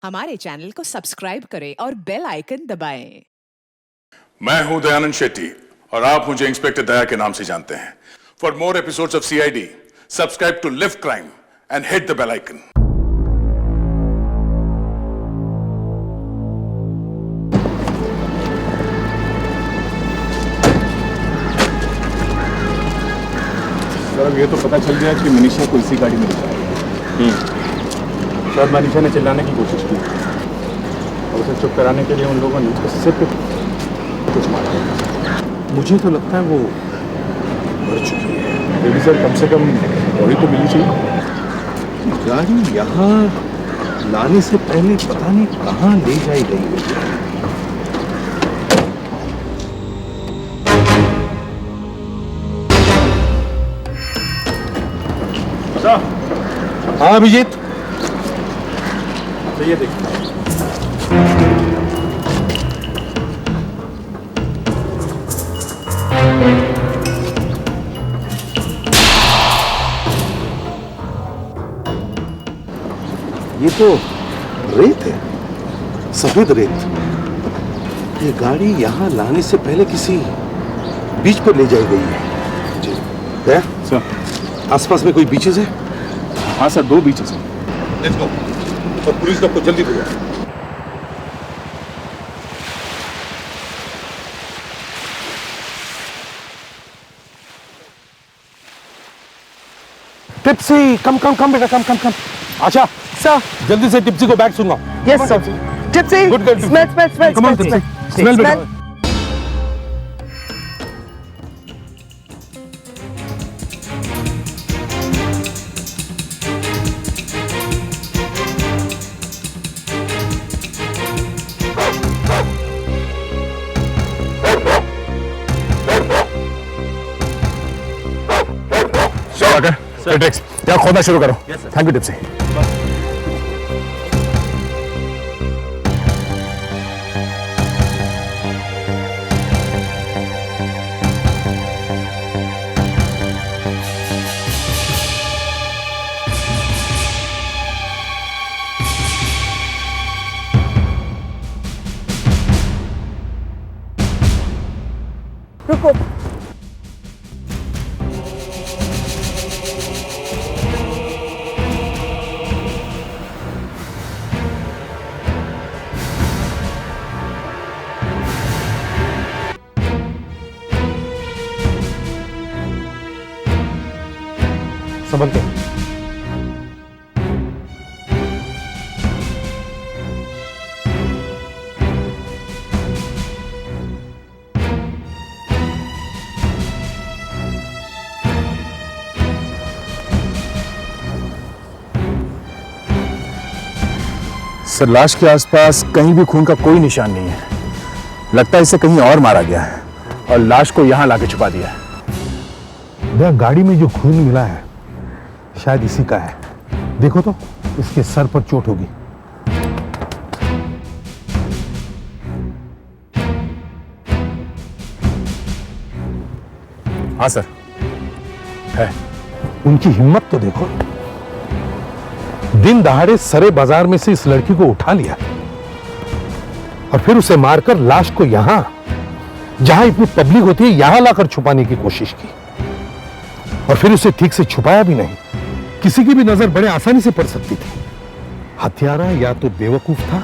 हमारे चैनल को सब्सक्राइब करें और बेल आइकन दबाएं। मैं हूं दयानंद शेट्टी और आप मुझे इंस्पेक्टर दया के नाम से जानते हैं। For more episodes of CID, subscribe to live crime and hit the bell icon. Sir अब ये तो पता चल गया कि मनीषा को इसी गाड़ी में ले जाएगी। शायद मनीषा ने चिल्लाने की कोशिश की और उसे चुप कराने के लिए उन लोगों ने उसके सिर पे कुछ मारा। मुझे तो लगता है वो मर चुकी है। लेकिन सर कम से कम बॉडी तो मिली चाहिए। गाड़ी यहाँ लाने से पहले पता नहीं कहाँ ले जाई गई है। हाँ अभिजीत, तो ये देखिए, ये तो रेत है, सफेद रेत। ये गाड़ी यहाँ लाने से पहले किसी बीच पर ले जाई गई है। जी क्या सर? आसपास में कोई बीचेस है? हाँ सर, 2 बीचेस हैं। लेट्स गो और पुलिस को जल्दी बुलाओ। टिप्सी, कम बेटा, कम। अच्छा Sir. जल्दी से टिप्सी को bag सुंगाओ। Yes, sir. Tipsy. Good girl, Smell. Come on, Tipsy. Smell बेटा। क्या खोदना शुरू करो। Thank you tipsy. रुको। संभल के। सर लाश के आसपास कहीं भी खून का कोई निशान नहीं है। लगता है इसे कहीं और मारा गया है और लाश को यहाँ लाके छुपा दिया है। गाड़ी में जो खून मिला है शायद इसी का है। देखो तो इसके सर पर चोट होगी। हाँ सर है। उनकी हिम्मत तो देखो, दिन दहाड़े सरे बाजार में से इस लड़की को उठा लिया और फिर उसे मारकर लाश को यहां, जहां इतनी पब्लिक होती है, यहां लाकर छुपाने की कोशिश की और फिर उसे ठीक से छुपाया भी नहीं। किसी की भी नजर बड़े आसानी से पड़ सकती थी। हत्यारा या तो बेवकूफ था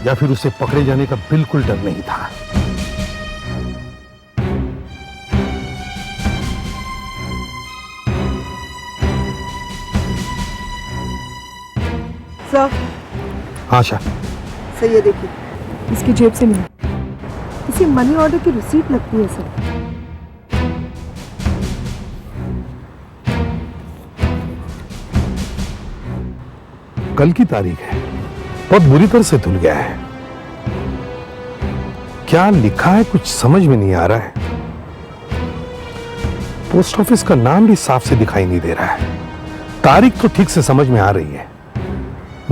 या फिर उसे पकड़े जाने का बिल्कुल डर नहीं था। सर। आशा, सर ये देखिए, इसकी जेब से मिला। किसी मनी ऑर्डर की रिसीट लगती है सर। कल की तारीख है, बहुत बुरी तरह से धुल गया है। क्या लिखा है कुछ समझ में नहीं आ रहा है। पोस्ट ऑफिस का नाम भी साफ से दिखाई नहीं दे रहा है। तारीख तो ठीक से समझ में आ रही है,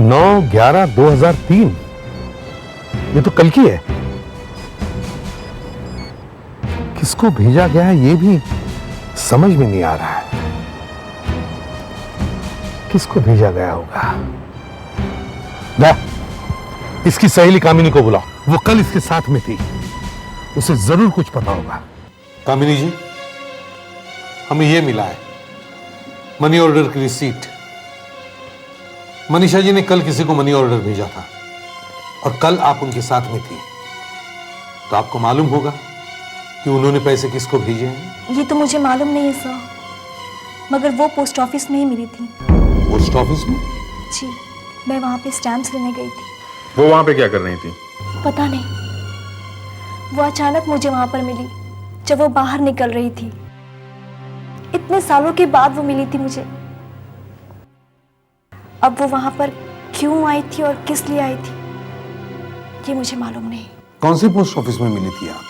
9/11/2003। ये तो कल की है। किसको भेजा गया है ये भी समझ में नहीं आ रहा है। किसको भेजा गया होगा? जा, इसकी सहेली कामिनी को बुलाओ, वो कल इसके साथ में थी, उसे जरूर कुछ पता होगा। कामिनी जी, हमें यह मिला है मनी ऑर्डर की रिसीट। मनीषा जी ने कल किसी को मनी ऑर्डर भेजा था और कल आप उनके साथ में थी, तो आपको मालूम होगा कि उन्होंने पैसे किसको भेजे हैं। ये तो मुझे मालूम नहीं है सर, मगर वो पोस्ट ऑफिस में ही मिली थी। पोस्ट ऑफिस में? जी, मैं वहाँ पे स्टैम्प्स लेने गई थी। वो वहां पे क्या कर रही थी? पता नहीं, वो अचानक मुझे वहाँ पर मिली जब वो बाहर निकल रही थी। इतने सालों के बाद वो मिली थी मुझे। अब वो वहाँ पर क्यों आई थी और किस लिए आई थी, ये मुझे मालूम नहीं। कौन से पोस्ट ऑफिस में मिली थी आप?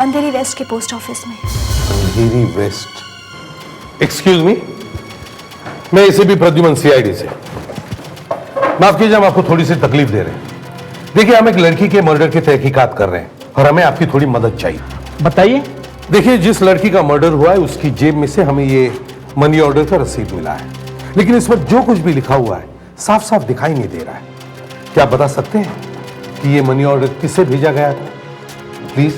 अंधेरी वेस्ट के पोस्ट ऑफिस में। अंधेरी वेस्ट? एक्सक्यूज मी, मैं इसे भी प्रद्युमन सीआईडी से। माफ कीजिए, हम आपको थोड़ी सी तकलीफ दे रहे हैं। देखिए, हम एक लड़की के मर्डर की तहकीकात कर रहे हैं और हमें आपकी थोड़ी मदद चाहिए। बताइए। देखिए, जिस लड़की का मर्डर हुआ है उसकी जेब में से हमें ये मनी ऑर्डर का रसीद मिला है, लेकिन इस पर जो कुछ भी लिखा हुआ है साफ साफ दिखाई नहीं दे रहा है। क्या आप बता सकते हैं कि ये मनी ऑर्डर किसे भेजा गया था? प्लीज।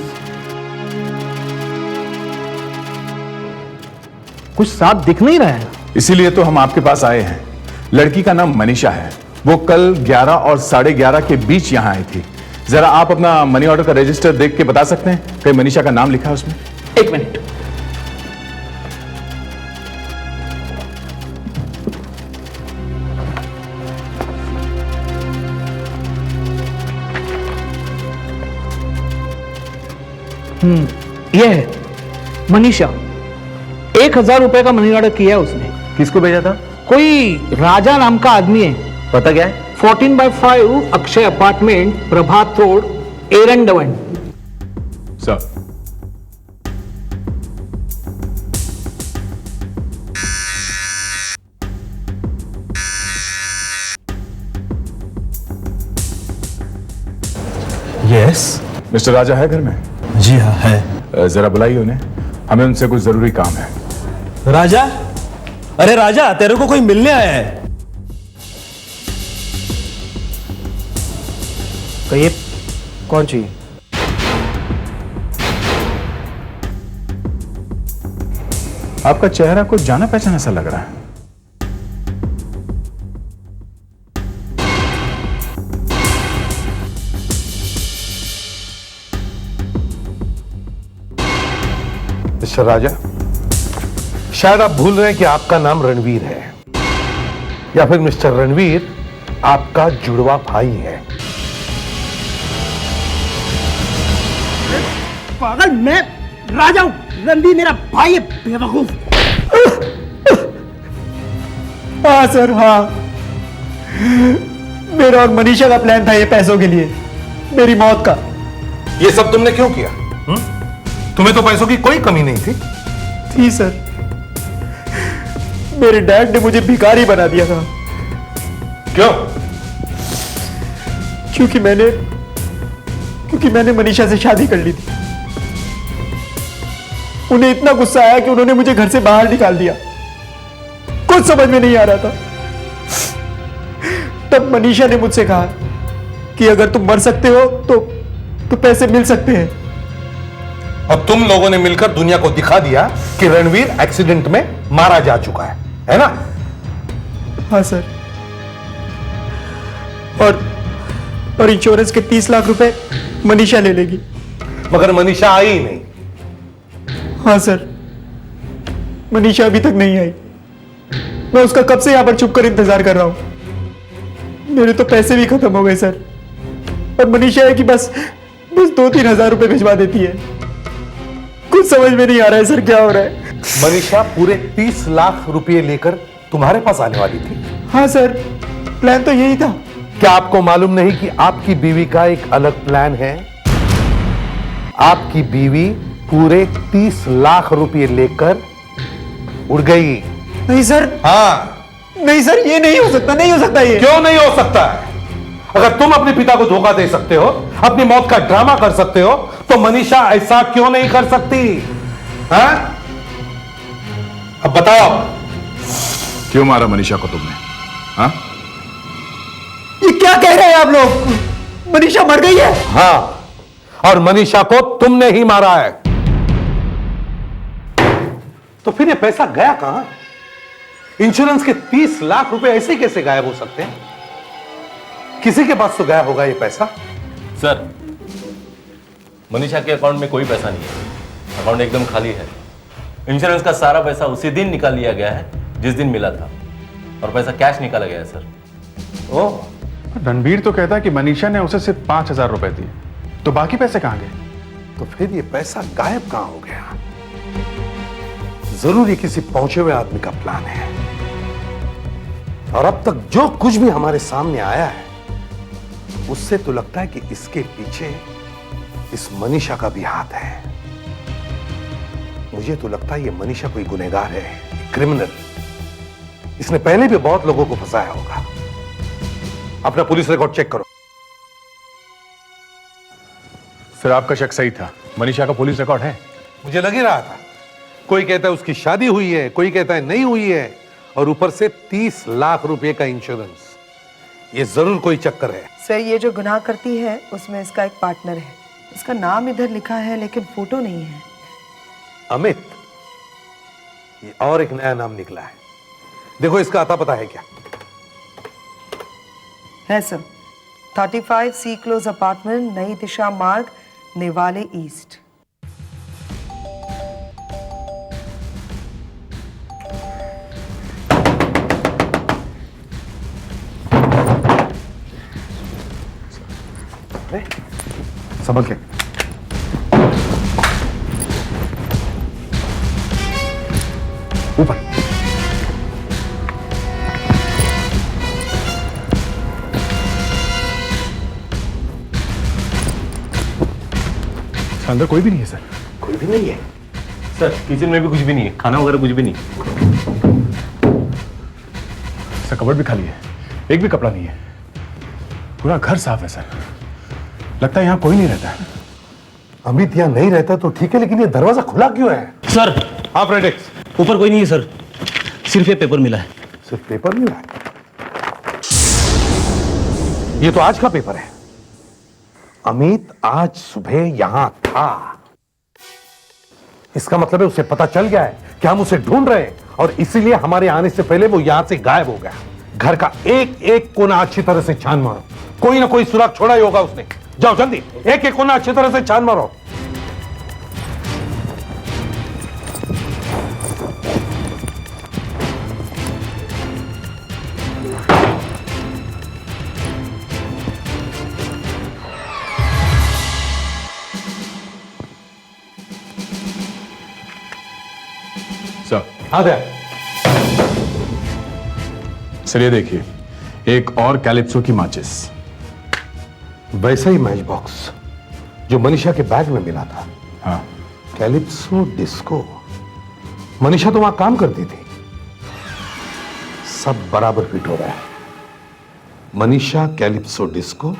कुछ साफ दिख नहीं रहा है। इसीलिए तो हम आपके पास आए हैं। लड़की का नाम मनीषा है, वो कल 11 और 11:30 के बीच यहां आई थी। जरा आप अपना मनी ऑर्डर का रजिस्टर देख के बता सकते हैं कहीं मनीषा का नाम लिखा है उसमें? एक मिनट। ये है मनीषा। 1000 रुपए का मनी ऑर्डर किया है उसने। किसको भेजा था? कोई राजा नाम का आदमी है। पता क्या है? 14/5 Akshay apartment, Prabhat road, Erandwane. Sir, yes. Mister Raja है घर में? जी हाँ है। जरा बुलाइए उन्हें, हमें उनसे कुछ जरूरी काम है। राजा? अरे राजा, तेरे को कोई मिलने आया है। कहिए, कौन चाहिए? आपका चेहरा कुछ जाना पहचाना सा लग रहा है। मिस्टर राजा, शायद आप भूल रहे हैं कि आपका नाम रणवीर है, या फिर मिस्टर रणवीर आपका जुड़वा भाई है। पागल, मैं राजा हूं, रणवीर मेरा भाई है, बेवकूफ। हाँ सर, हाँ, मेरा और मनीषा का प्लान था ये पैसों के लिए, मेरी मौत का। ये सब तुमने क्यों किया? तुम्हें तो पैसों की कोई कमी नहीं थी सर, मेरे डैड ने मुझे भिखारी बना दिया था। क्यों? क्योंकि मैंने मनीषा से शादी कर ली थी। उन्हें इतना गुस्सा आया कि उन्होंने मुझे घर से बाहर निकाल दिया। कुछ समझ में नहीं आ रहा था। तब मनीषा ने मुझसे कहा कि अगर तुम मर सकते हो तो पैसे मिल सकते हैं। और तुम लोगों ने मिलकर दुनिया को दिखा दिया कि रणवीर एक्सीडेंट में मारा जा चुका है ना? हाँ सर, और इंश्योरेंस के 30 लाख रुपए मनीषा ले लेगी। मगर मनीषा आई ही नहीं। हाँ सर, मनीषा अभी तक नहीं आई। मैं उसका कब से यहां पर छुप कर इंतजार कर रहा हूं। मेरे तो पैसे भी खत्म हो गए सर, और मनीषा है कि बस 2-3 हजार रुपए भिजवा देती है। कुछ समझ में नहीं आ रहा है सर, क्या हो रहा है। मनीषा पूरे 30 लाख रुपए लेकर तुम्हारे पास आने वाली थी? हाँ सर, प्लान तो यही था। क्या आपको मालूम नहीं कि आपकी बीवी का एक अलग प्लान है? आपकी बीवी पूरे 30 लाख रुपए लेकर उड़ गई। नहीं सर, हाँ। नहीं सर, ये नहीं हो सकता, नहीं हो सकता ये। क्यों नहीं हो सकता है? अगर तुम अपने पिता को धोखा दे सकते हो, अपनी मौत का ड्रामा कर सकते हो, तो मनीषा ऐसा क्यों नहीं कर सकती? हाँ? अब बताओ, क्यों मारा मनीषा को तुमने? हाँ? ये क्या कह रहे हैं आप लोग? मनीषा मर गई है? हाँ, और मनीषा को तुमने ही मारा है। तो फिर ये पैसा गया कहां? इंश्योरेंस के 30 लाख रुपए ऐसे ही कैसे गायब हो सकते हैं? किसी के पास तो गायब होगा ये पैसा। सर, मनीषा के अकाउंट में कोई पैसा नहीं है। अकाउंट एकदम खाली है। इंश्योरेंस का सारा पैसा उसी दिन निकाल लिया गया है जिस दिन मिला था, और पैसा कैश निकाला गया है सर। ओह, रणबीर तो कहता है कि मनीषा ने उसे सिर्फ 5,000 रुपए दिए, तो बाकी पैसे कहां गए? तो फिर ये पैसा गायब कहां हो गया? जरूर ये किसी पहुंचे हुए आदमी का प्लान है। और अब तक जो कुछ भी हमारे सामने आया है, उससे तो लगता है कि इसके पीछे इस मनीषा का भी हाथ है। मुझे तो लगता है ये मनीषा कोई गुनहगार है, क्रिमिनल। इसने पहले भी बहुत लोगों को फंसाया होगा। अपना पुलिस रिकॉर्ड चेक करो। सर, आपका शक सही था। मनीषा का पुलिस रिकॉर्ड है। मुझे लग ही रहा था। कोई कहता है उसकी शादी हुई है, कोई कहता है नहीं हुई है, और ऊपर से 30 लाख रुपए का इंश्योरेंस। ये जरूर कोई चक्कर है। सर, ये जो गुनाह करती है उसमें इसका एक पार्टनर है। इसका नाम इधर लिखा है लेकिन फोटो नहीं है। अमित, ये और एक नया नाम निकला है। देखो इसका आता पता है क्या? है सर, 35 सी क्लोज अपार्टमेंट, नई दिशा मार्ग, नेवाले ईस्ट। संभल के। ऊपर। अंदर कोई भी नहीं है सर। कोई भी नहीं है सर, किचन में भी कुछ भी नहीं है, खाना वगैरह कुछ भी नहीं। सर, कबर्ड भी खाली है, एक भी कपड़ा नहीं है। पूरा घर साफ है सर। लगता है यहां कोई नहीं रहता है। अमित यहां नहीं रहता तो ठीक है, लेकिन ये दरवाजा खुला क्यों है? सर, हाँ फ्रेडेक्स, ऊपर कोई नहीं है सर, सिर्फ ये पेपर मिला है। सिर्फ पेपर मिला है? ये तो आज का पेपर है। अमित आज सुबह यहां था। इसका मतलब है उसे पता चल गया है कि हम उसे ढूंढ रहे हैं, और इसीलिए हमारे आने से पहले वो यहां से गायब हो गया। घर का एक एक कोना अच्छी तरह से छान मारो। कोई ना कोई सुराग छोड़ा ही होगा उसने। जाओ जल्दी, एक एक कोना अच्छी तरह से छान मारो। सर, हाँ दे। सर ये देखिए, एक और कैलिप्सो की माचिस। वैसा ही मैच बॉक्स जो मनीषा के बैग में मिला था। हाँ, कैलिप्सो डिस्को। मनीषा तो वहां काम करती थी। सब बराबर फिट हो रहा है। Manisha calypso disco,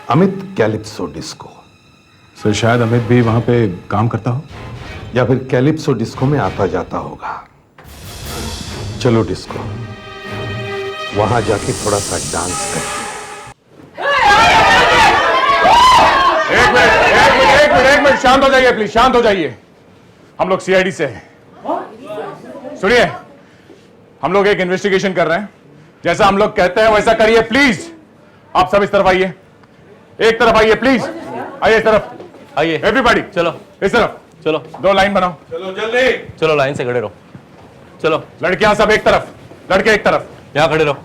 Amit calypso disco. Sir शायद अमित भी वहां पे काम करता हो, या फिर कैलिप्सो डिस्को में आता जाता होगा। चलो डिस्को, वहां जाके थोड़ा सा डांस करें। एक मिनट, शांत हो जाइए प्लीज, शांत हो जाइए। हम लोग सीआईडी से हैं। सुनिए, हम लोग एक इन्वेस्टिगेशन कर रहे हैं। जैसा हम लोग कहते हैं वैसा करिए प्लीज। आप सब इस तरफ आइए, एक तरफ आइए प्लीज। आइए इस तरफ, आइए एवरीबॉडी चलो इस तरफ। चलो, 2 लाइन बनाओ। चलो जल्दी। चलो लाइन से खड़े रहो। चलो, लड़कियां सब एक तरफ, लड़के एक तरफ। यहाँ खड़े रहो।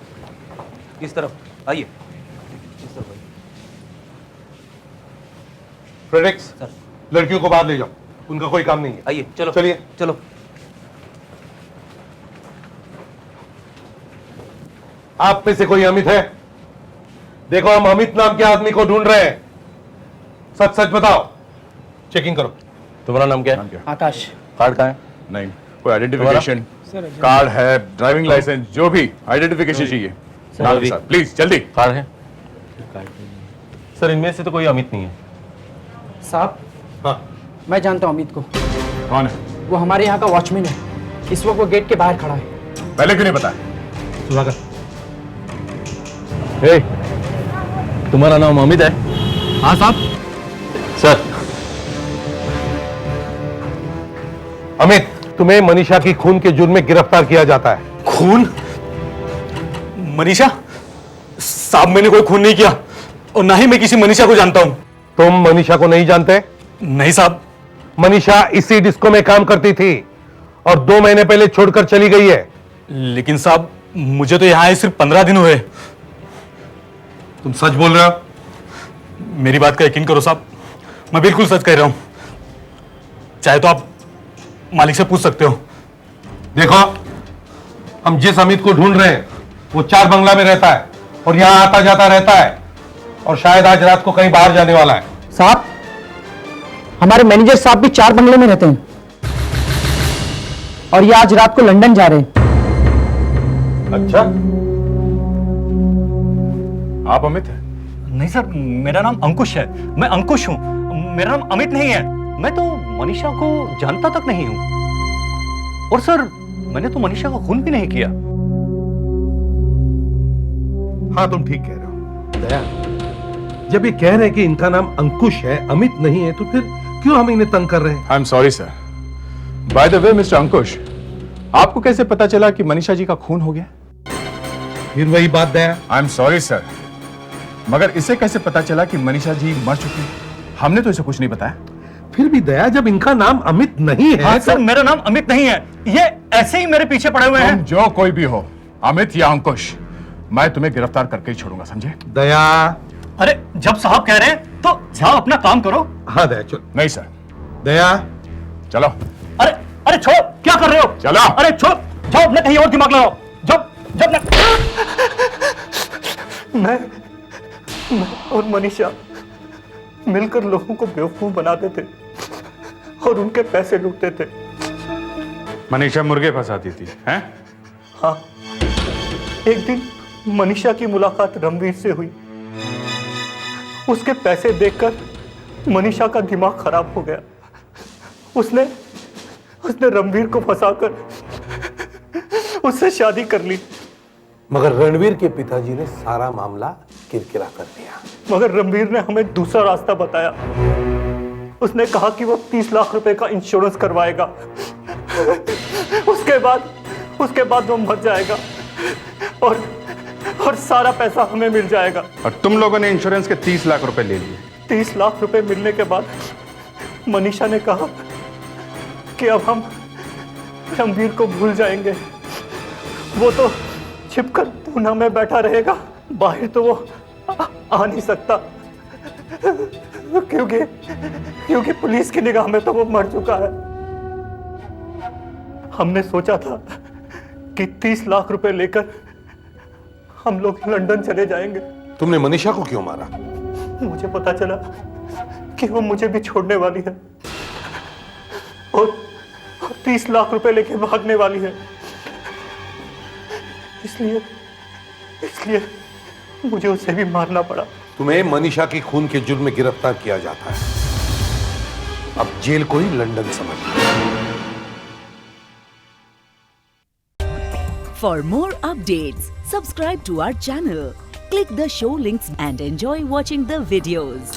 इस तरफ आइए। फ्रेडेक्स, लड़कियों को बाहर ले जाओ, उनका कोई काम नहीं है। आइए, चलो चलिए। चलो। आप में से कोई अमित है? देखो, हम अमित नाम के आदमी को ढूंढ रहे हैं। सच सच बताओ। चेकिंग करो। तुम्हारा नाम क्या है? आकाश। कार्ड कहाँ है? नहीं, कोई आइडेंटिफिकेशन कार्ड है, ड्राइविंग लाइसेंस, जो भी आइडेंटिफिकेशन चाहिए नाम के साथ, प्लीज जल्दी। कार्ड है? सर, इनमें से तो कोई अमित नहीं है। साहब, हाँ, मैं जानता हूँ अमित को। कौन है? वो हमारे यहाँ का वॉचमैन है। इस वक्त वो गेट के बाहर खड़ा है। पहले क्यों नहीं बताया? सुधाकर। तुम्हारा नाम अमित है? हाँ साहब। सर, अमित, तुम्हें मनीषा की खून के जुर्म में गिरफ्तार किया जाता है। खून? मनीषा? साहब, मैंने कोई खून नहीं किया और ना ही मैं किसी मनीषा को जानता हूं। तुम मनीषा को नहीं जानते? नहीं साहब। मनीषा इसी डिस्को में काम करती थी और 2 महीने पहले छोड़कर चली गई है। लेकिन साहब, मुझे तो यहां आए सिर्फ 15 दिन हुए। तुम सच बोल रहे हो? मेरी बात का यकीन करो साहब, मैं बिल्कुल सच कह रहा हूं। चाहे तो आप मालिक से पूछ सकते हो। देखो, हम जिस अमित को ढूंढ रहे हैं वो 4 बंगला में रहता है और यहां आता जाता रहता है और शायद आज रात को कहीं बाहर जाने वाला है। साहब, हमारे मैनेजर साहब भी 4 बंगले में रहते हैं और ये आज रात को लंदन जा रहे हैं। अच्छा, आप अमित हैं? नहीं सर, मेरा नाम अंकुश है। मैं अंकुश हूं, मेरा नाम अमित नहीं है। मैं तो मनीषा को जानता तक नहीं हूं। और सर, मैंने तो मनीषा का खून भी नहीं किया। हाँ, तुम ठीक कह रहे हो। दया, जब ये कह रहे हैं कि इनका नाम अंकुश है, अमित नहीं है, तो फिर क्यों हम इन्हें तंग कर रहे हैं? I am sorry sir. By the way mister Ankush, आपको कैसे पता चला कि मनीषा जी का खून हो गया? फिर वही बात दया। आई एम सॉरी सर, मगर इसे कैसे पता चला कि मनीषा जी मर चुकी है? हमने तो इसे कुछ नहीं बताया। फिर भी दया, जब इनका नाम अमित नहीं है। हाँ सर, मेरा नाम अमित नहीं है। ये ऐसे ही मेरे पीछे पड़े हुए हैं। तुम जो कोई भी हो, अमित या अंकुश, मैं तुम्हें गिरफ्तार करके ही छोड़ूंगा, समझे? दया। अरे, जब साहब कह रहे हैं तो जाओ अपना काम करो। हाँ दया, चलो। नहीं सर। दया, चलो। अरे अरे, छोड़, क्या कर रहे हो? चलो। अरे छोड़, जाओ अपने कहीं और दिमाग लगाओ। जब मैं और मनीषा मिलकर लोगों को बेवकूफ बनाते थे और उनके पैसे लूटते थे। मनीषा मुर्गे फंसाती थी, हैं? हाँ, एक दिन मनीषा की मुलाकात रणवीर से हुई। उसके पैसे देखकर मनीषा का दिमाग खराब हो गया। उसने रणवीर को फंसाकर उससे शादी कर ली। मगर रणवीर के पिताजी ने सारा मामला किरकिरा कर दिया। मगर रणवीर ने हमें दूसरा रास्ता बताया। उसने कहा कि वो 30 लाख रुपए का इंश्योरेंस करवाएगा। उसके बाद वो मर जाएगा और सारा पैसा हमें मिल जाएगा। और तुम लोगों ने इंश्योरेंस के 30 लाख रुपए ले लिए। 30 लाख रुपए मिलने के बाद मनीषा ने कहा कि अब हम रणवीर को भूल जाएंगे। वो तो छिपकर पूना में बैठा रहेगा, बाहर तो वो आ नहीं सकता, क्योंकि पुलिस की निगाह में तो वो मर चुका है। हमने सोचा था कि 30 लाख रुपए लेकर हम लोग लंदन चले जाएंगे। तुमने मनीषा को क्यों मारा? मुझे पता चला कि वो मुझे भी छोड़ने वाली है और 30 लाख रुपए लेके भागने वाली है। इसलिए मुझे उसे भी मारना पड़ा। तुम्हें मनीषा की खून के जुर्म में गिरफ्तार किया जाता है। अब जेल को ही लंदन समझ लो। For more updates, subscribe to our channel, click the show links and enjoy watching the videos.